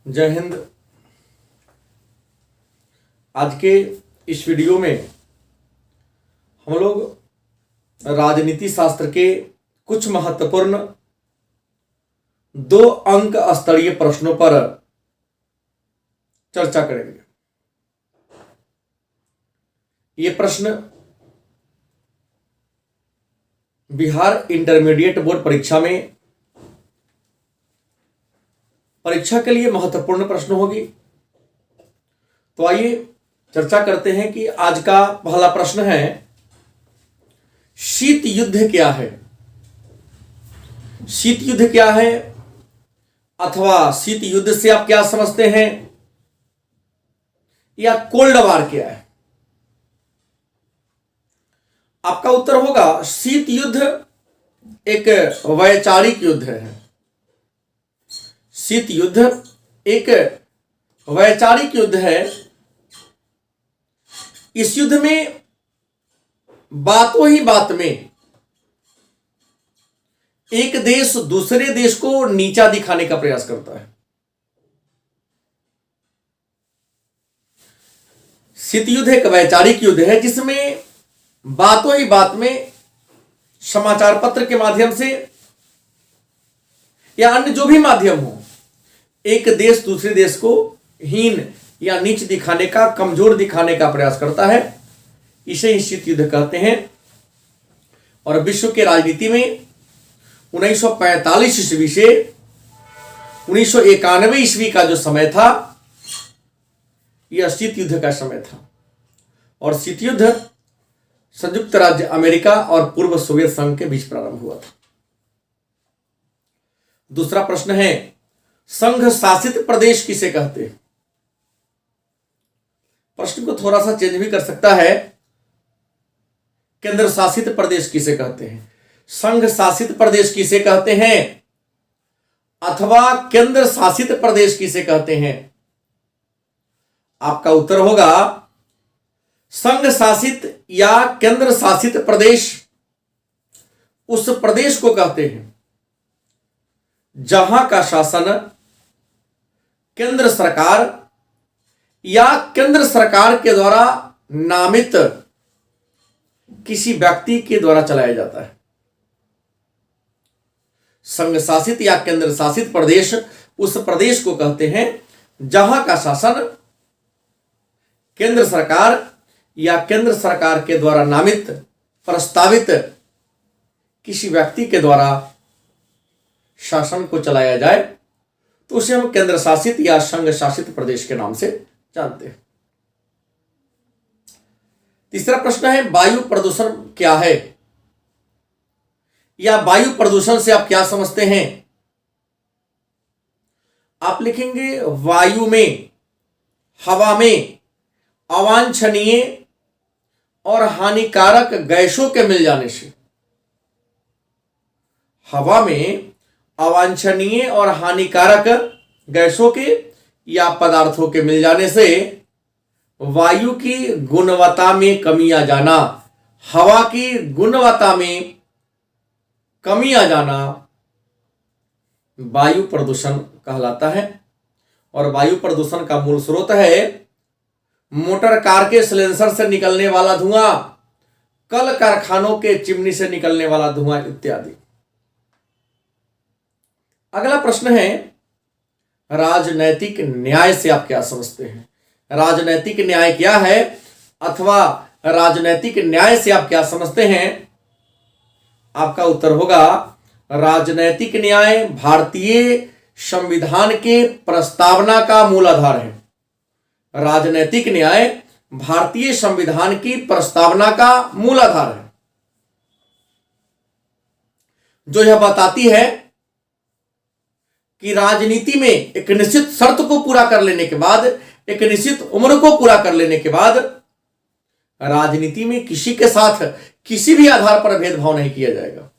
जय हिंद। आज के इस वीडियो में हम लोग राजनीति शास्त्र के कुछ महत्वपूर्ण 2 अंक स्तरीय प्रश्नों पर चर्चा करेंगे। ये प्रश्न बिहार इंटरमीडिएट बोर्ड परीक्षा में परीक्षा के लिए महत्वपूर्ण प्रश्न होगी। तो आइए चर्चा करते हैं कि आज का पहला प्रश्न है, शीत युद्ध क्या है? शीत युद्ध क्या है अथवा शीत युद्ध से आप क्या समझते हैं, या कोल्ड वार क्या है? आपका उत्तर होगा शीत युद्ध एक वैचारिक युद्ध है। शीत युद्ध एक वैचारिक युद्ध है। इस युद्ध में बातों ही बात में एक देश दूसरे देश को नीचा दिखाने का प्रयास करता है। शीत युद्ध एक वैचारिक युद्ध है जिसमें बातों ही बात में समाचार पत्र के माध्यम से या अन्य जो भी माध्यम हो, एक देश दूसरे देश को हीन या नीच दिखाने का, कमजोर दिखाने का प्रयास करता है। इसे ही शीत युद्ध कहते हैं। और विश्व के राजनीति में 1945 ईस्वी से 1991 ईस्वी का जो समय था, यह शीत युद्ध का समय था। और शीत युद्ध संयुक्त राज्य अमेरिका और पूर्व सोवियत संघ के बीच प्रारंभ हुआ था। दूसरा प्रश्न है, संघ शासित प्रदेश किसे कहते हैं? प्रश्न को थोड़ा सा चेंज भी कर सकता है। केंद्र शासित प्रदेश किसे कहते हैं? संघ शासित प्रदेश किसे कहते हैं अथवा केंद्र शासित प्रदेश किसे कहते हैं? आपका उत्तर होगा संघ शासित या केंद्र शासित प्रदेश उस प्रदेश को कहते हैं जहां का शासन केंद्र सरकार या केंद्र सरकार के द्वारा नामित किसी व्यक्ति के द्वारा चलाया जाता है। संघ शासित या केंद्र शासित प्रदेश उस प्रदेश को कहते हैं जहां का शासन केंद्र सरकार या केंद्र सरकार के द्वारा नामित प्रस्तावित किसी व्यक्ति के द्वारा शासन को चलाया जाए, तो उसे हम केंद्र शासित या संघ शासित प्रदेश के नाम से जानते हैं। तीसरा प्रश्न है, वायु प्रदूषण क्या है, या वायु प्रदूषण से आप क्या समझते हैं? आप लिखेंगे वायु में, हवा में अवांछनीय और हानिकारक गैसों के मिल जाने से। हवा में अवांछनीय और हानिकारक गैसों के या पदार्थों के मिल जाने से वायु की गुणवत्ता में कमी आ जाना, हवा की गुणवत्ता में कमी आ जाना वायु प्रदूषण कहलाता है। और वायु प्रदूषण का मूल स्रोत है मोटर कार के सिलेंसर से निकलने वाला धुआं, कल कारखानों के चिमनी से निकलने वाला धुआं इत्यादि। अगला प्रश्न है, राजनैतिक न्याय से आप क्या समझते हैं? राजनैतिक न्याय क्या है अथवा राजनैतिक न्याय से आप क्या समझते हैं? आपका उत्तर होगा राजनैतिक न्याय भारतीय संविधान के प्रस्तावना का मूल आधार है। राजनैतिक न्याय भारतीय संविधान की प्रस्तावना का मूल आधार है, जो यह बताती है कि राजनीति में एक निश्चित शर्त को पूरा कर लेने के बाद, एक निश्चित उम्र को पूरा कर लेने के बाद राजनीति में किसी के साथ किसी भी आधार पर भेदभाव नहीं किया जाएगा।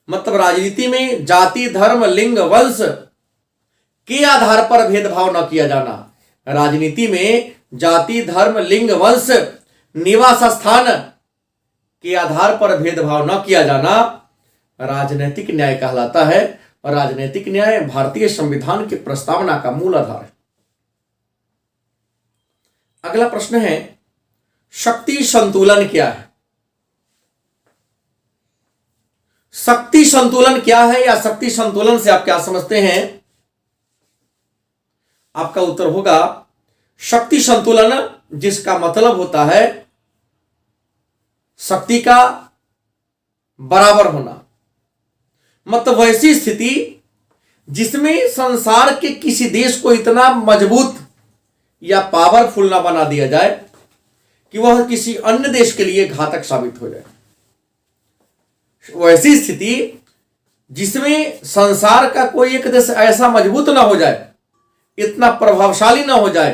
मतलब राजनीति में जाति, धर्म, लिंग, वंश के आधार पर भेदभाव न किया जाना। राजनीति में जाति, धर्म, लिंग, वंश, निवास स्थान के आधार पर भेदभाव न किया जाना राजनीतिक न्याय कहलाता है। और राजनीतिक न्याय भारतीय संविधान की प्रस्तावना का मूल आधार है। अगला प्रश्न है, शक्ति संतुलन क्या है? शक्ति संतुलन क्या है या शक्ति संतुलन से आप क्या समझते हैं? आपका उत्तर होगा शक्ति संतुलन, जिसका मतलब होता है शक्ति का बराबर होना, मतलब वैसी स्थिति जिसमें संसार के किसी देश को इतना मजबूत या पावरफुल ना बना दिया जाए कि वह किसी अन्य देश के लिए घातक साबित हो जाए। वैसी स्थिति जिसमें संसार का कोई एक देश ऐसा मजबूत ना हो जाए, इतना प्रभावशाली ना हो जाए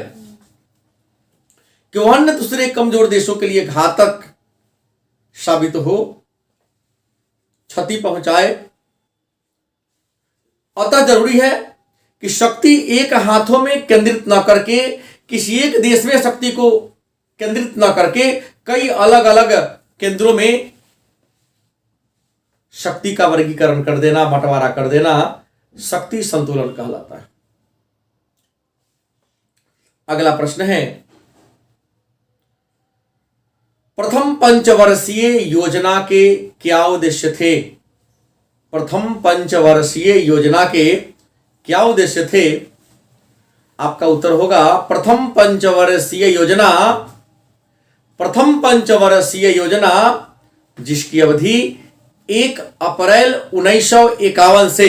कि वह अन्य दूसरे कमजोर देशों के लिए घातक साबित हो, क्षति पहुंचाए। अतः जरूरी है कि शक्ति एक हाथों में केंद्रित न करके, किसी एक देश में शक्ति को केंद्रित न करके कई अलग अलग केंद्रों में शक्ति का वर्गीकरण कर देना, बंटवारा कर देना शक्ति संतुलन कहलाता है। अगला प्रश्न है, प्रथम पंचवर्षीय योजना के क्या उद्देश्य थे? प्रथम पंचवर्षीय योजना के क्या उद्देश्य थे? आपका उत्तर होगा प्रथम पंचवर्षीय योजना जिसकी अवधि 1 अप्रैल 1951 से,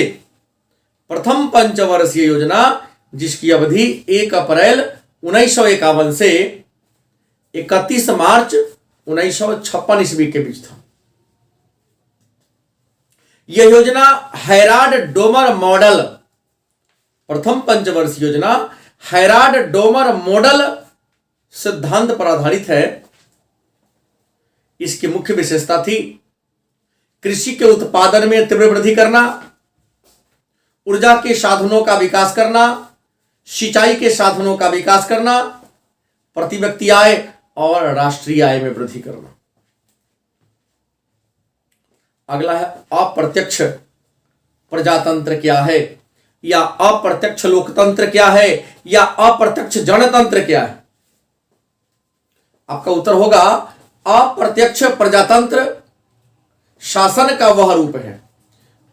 प्रथम पंचवर्षीय योजना जिसकी अवधि 1 अप्रैल 1951 से 31 मार्च 1956 ईस्वी के बीच था। यह योजना हैराड डोमर मॉडल, प्रथम पंचवर्षीय योजना हैराड डोमर मॉडल सिद्धांत पर आधारित है। इसकी मुख्य विशेषता थी कृषि के उत्पादन में तीव्र वृद्धि करना, ऊर्जा के साधनों का विकास करना, सिंचाई के साधनों का विकास करना, प्रति व्यक्ति आय और राष्ट्रीय आय में वृद्धि करना। अगला है, अप्रत्यक्ष प्रजातंत्र क्या है या अप्रत्यक्ष लोकतंत्र क्या है या अप्रत्यक्ष जनतंत्र क्या है? आपका उत्तर होगा अप्रत्यक्ष प्रजातंत्र शासन का वह रूप है।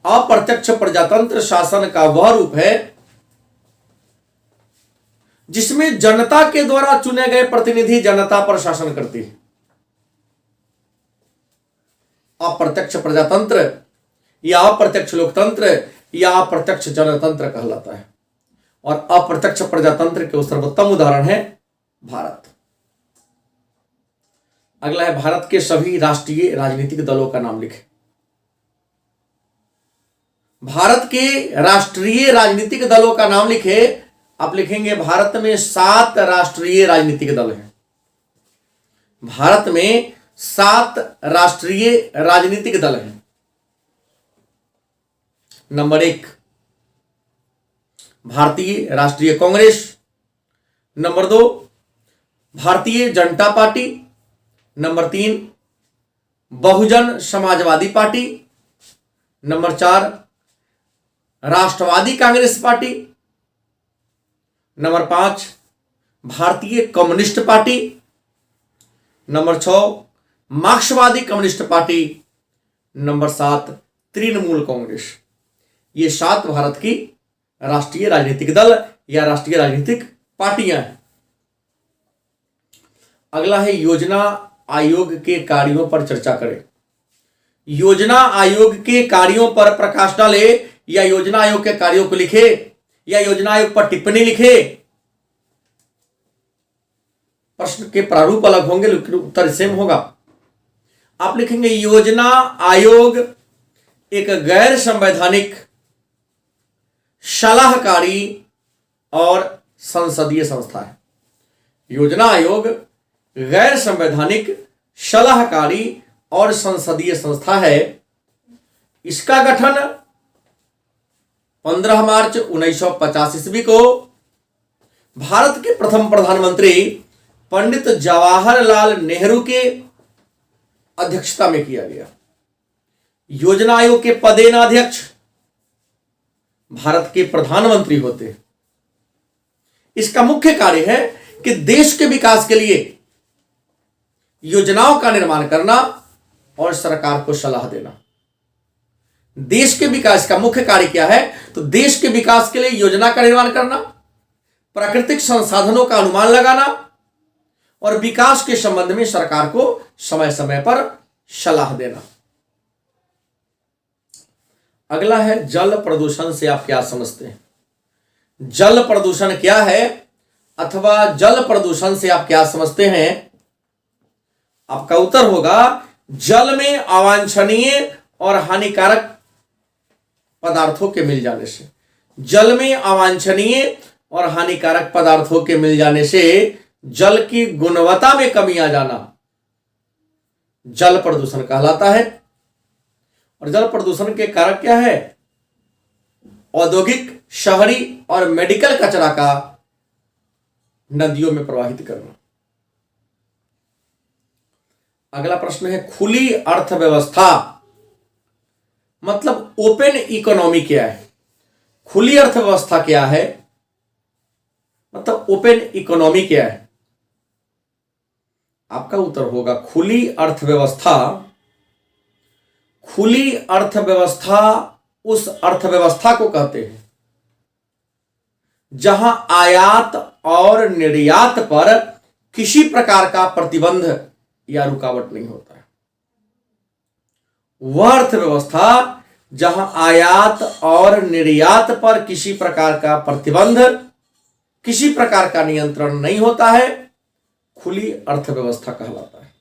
अप्रत्यक्ष प्रजातंत्र शासन का वह रूप है जिसमें जनता के द्वारा चुने गए प्रतिनिधि जनता पर शासन करती है। अप्रत्यक्ष प्रजातंत्र या अप्रत्यक्ष लोकतंत्र या अप्रत्यक्ष जनतंत्र कहलाता है। और अप्रत्यक्ष प्रजातंत्र के सर्वोत्तम उदाहरण है भारत। अगला है, भारत के सभी राष्ट्रीय राजनीतिक दलों का नाम लिखें। भारत के राष्ट्रीय राजनीतिक दलों का नाम लिखे। आप लिखेंगे भारत में 7 राष्ट्रीय राजनीतिक दल हैं। भारत में 7 राष्ट्रीय राजनीतिक दल हैं। नंबर 1 भारतीय राष्ट्रीय Congress, number 2 Bharatiya Janata party, number 3 Bahujan Samajwadi party, number 4 राष्ट्रवादी कांग्रेस पार्टी, नंबर 5 भारतीय कम्युनिस्ट पार्टी, नंबर 6 मार्क्सवादी communist party, number 7 Trinamool Congress. ये 7 भारत की राष्ट्रीय राजनीतिक दल या राष्ट्रीय राजनीतिक पार्टियां हैं। अगला है, योजना आयोग के कार्यों पर चर्चा करें। योजना आयोग के कार्यों पर प्रकाश डाले या योजना आयोग के कार्यों को लिखे या योजना आयोग पर टिप्पणी लिखे। प्रश्न के प्रारूप अलग होंगे लेकिन उत्तर सेम होगा। आप लिखेंगे योजना आयोग एक गैर संवैधानिक, सलाहकारी और संसदीय संस्था है। योजना आयोग गैर संवैधानिक, सलाहकारी और संसदीय संस्था है। इसका गठन 15 मार्च 1950 ईस्वी को भारत के प्रथम प्रधानमंत्री पंडित जवाहरलाल नेहरू के अध्यक्षता में किया गया। योजना आयोग के पदेनाध्यक्ष भारत के प्रधानमंत्री होते हैं। इसका मुख्य कार्य है कि देश के विकास के लिए योजनाओं का निर्माण करना और सरकार को सलाह देना। देश के विकास का मुख्य कार्य क्या है? तो देश के विकास के लिए योजना का निर्माण करना, प्राकृतिक संसाधनों का अनुमान लगाना और विकास के संबंध में सरकार को समय समय पर सलाह देना। अगला है जल प्रदूषण से आप क्या समझते हैं? जल प्रदूषण क्या है अथवा जल प्रदूषण से आप क्या समझते हैं? आपका उत्तर होगा जल में अवांछनीय और हानिकारक पदार्थों के मिल जाने से। जल में अवांछनीय और हानिकारक पदार्थों के मिल जाने से जल की गुणवत्ता में कमी आ जाना जल प्रदूषण कहलाता है। और जल प्रदूषण के कारक क्या है? औद्योगिक, शहरी और मेडिकल कचरा का नदियों में प्रवाहित करना। अगला प्रश्न है खुली अर्थव्यवस्था मतलब ओपन इकोनॉमी क्या है? खुली अर्थव्यवस्था क्या है मतलब ओपन इकोनॉमी क्या है? आपका उत्तर होगा खुली अर्थव्यवस्था। खुली अर्थव्यवस्था उस अर्थव्यवस्था को कहते हैं जहां आयात और निर्यात पर किसी प्रकार का प्रतिबंध या रुकावट नहीं होता है। वह अर्थव्यवस्था जहां आयात और निर्यात पर किसी प्रकार का प्रतिबंध, किसी प्रकार का नियंत्रण नहीं होता है, खुली अर्थव्यवस्था कहलाता है।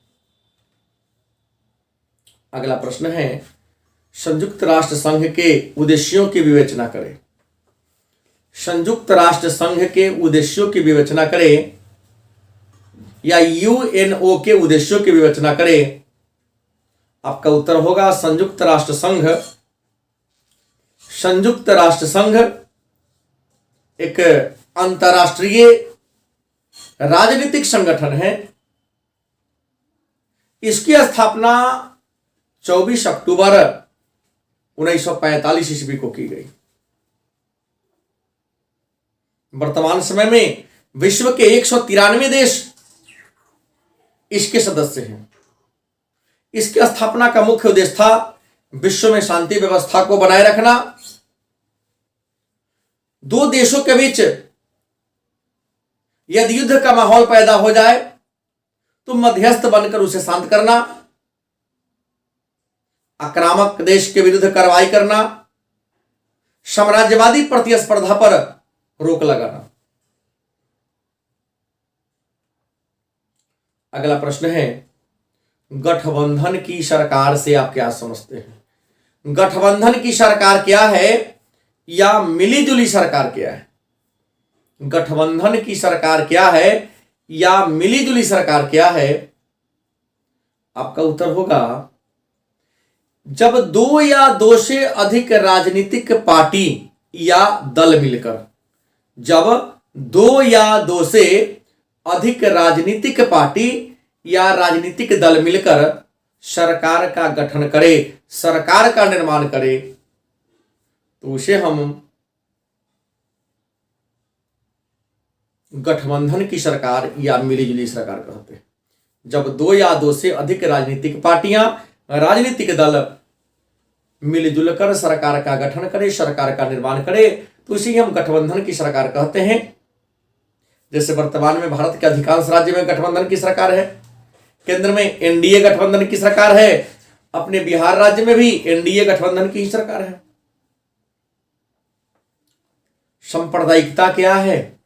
अगला प्रश्न है संयुक्त राष्ट्र संघ के उद्देश्यों की विवेचना करें। संयुक्त राष्ट्र संघ के उद्देश्यों की विवेचना करें या यूएनओ के उद्देश्यों की विवेचना करें। आपका उत्तर होगा संयुक्त राष्ट्र संघ। संयुक्त राष्ट्र संघ एक अंतरराष्ट्रीय राजनीतिक संगठन है। इसकी स्थापना 24 अक्टूबर 1945 ईस्वी को की गई। वर्तमान समय में विश्व के 193 देश इसके सदस्य हैं। इसकी स्थापना का मुख्य उद्देश्य था विश्व में शांति व्यवस्था को बनाए रखना, दो देशों के बीच यदि युद्ध का माहौल पैदा हो जाए तो मध्यस्थ बनकर उसे शांत करना, आक्रामक देश के विरुद्ध कार्रवाई करना, साम्राज्यवादी प्रतिस्पर्धा पर रोक लगाना। अगला प्रश्न है गठबंधन की सरकार से आप क्या समझते हैं? गठबंधन की सरकार क्या है या मिलीजुली सरकार क्या है? गठबंधन की सरकार क्या है या मिलीजुली सरकार क्या है? आपका उत्तर होगा जब दो या दो से अधिक राजनीतिक पार्टी या दल मिलकर, जब दो या दो से अधिक राजनीतिक पार्टी या राजनीतिक दल मिलकर सरकार का गठन करे, सरकार का निर्माण करे, तो उसे हम गठबंधन की सरकार या मिलीजुली सरकार कहते हैं। जब दो या दो से अधिक राजनीतिक पार्टियां, राजनीतिक दल मिलजुल कर सरकार का गठन करे, सरकार का निर्माण करे, तो इसे हम गठबंधन की सरकार कहते हैं। जैसे वर्तमान में भारत के अधिकांश राज्य में गठबंधन की सरकार है, केंद्र में एनडीए गठबंधन की सरकार है, अपने बिहार राज्य में भी एनडीए गठबंधन की ही सरकार है। सांप्रदायिकता क्या है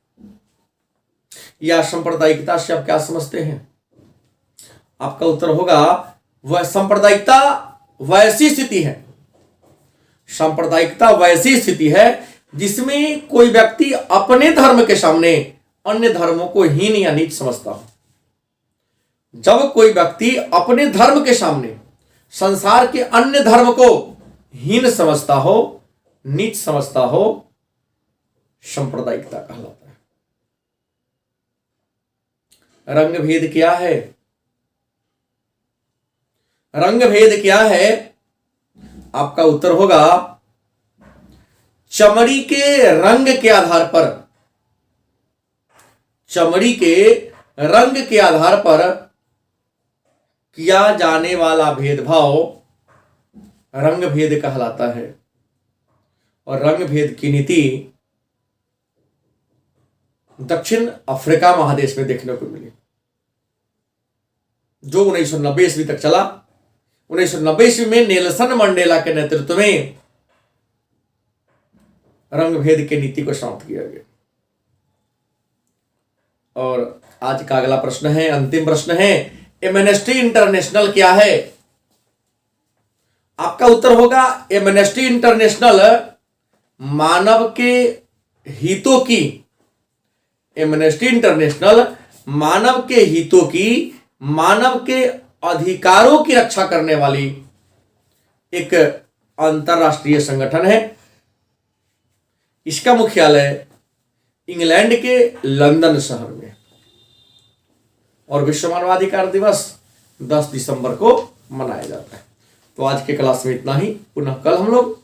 या सांप्रदायिकता से आप क्या समझते हैं? आपका उत्तर होगा वह सांप्रदायिकता वैसी स्थिति है, सांप्रदायिकता वैसी स्थिति है जिसमें कोई व्यक्ति अपने धर्म के सामने अन्य धर्मों को हीन या नीच समझता हो। जब कोई व्यक्ति अपने धर्म के सामने संसार के अन्य धर्म को हीन समझता हो, नीच समझता हो, सांप्रदायिकता कहलाता है। रंग भेद क्या है? रंग भेद क्या है? आपका उत्तर होगा चमड़ी के रंग के आधार पर, चमड़ी के रंग के आधार पर किया जाने वाला भेदभाव रंग भेद कहलाता है। और रंग भेद की नीति दक्षिण अफ्रीका महादेश में देखने को मिली, जो 1990 ईस्वी तक चला। 1990 ईस्वी में नेल्सन मंडेला के नेतृत्व में रंग भेद की नीति को समाप्त किया गया। और आज का अगला प्रश्न है, अंतिम प्रश्न है, एमनेस्टी इंटरनेशनल क्या है? आपका उत्तर होगा एमनेस्टी इंटरनेशनल मानव के हितों की, एमनेस्टी इंटरनेशनल मानव के हितों की, मानव के अधिकारों की रक्षा करने वाली एक अंतरराष्ट्रीय संगठन है। इसका मुख्यालय इंग्लैंड के लंदन शहर में। और विश्व मानवाधिकार दिवस 10 दिसंबर को मनाया जाता है। तो आज के क्लास में इतना ही। पुनः कल हम लोग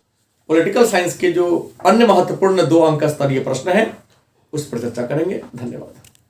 पॉलिटिकल साइंस के जो अन्य महत्वपूर्ण 2 अंक स्तरीय प्रश्न हैं उस पर चर्चा करेंगे। धन्यवाद।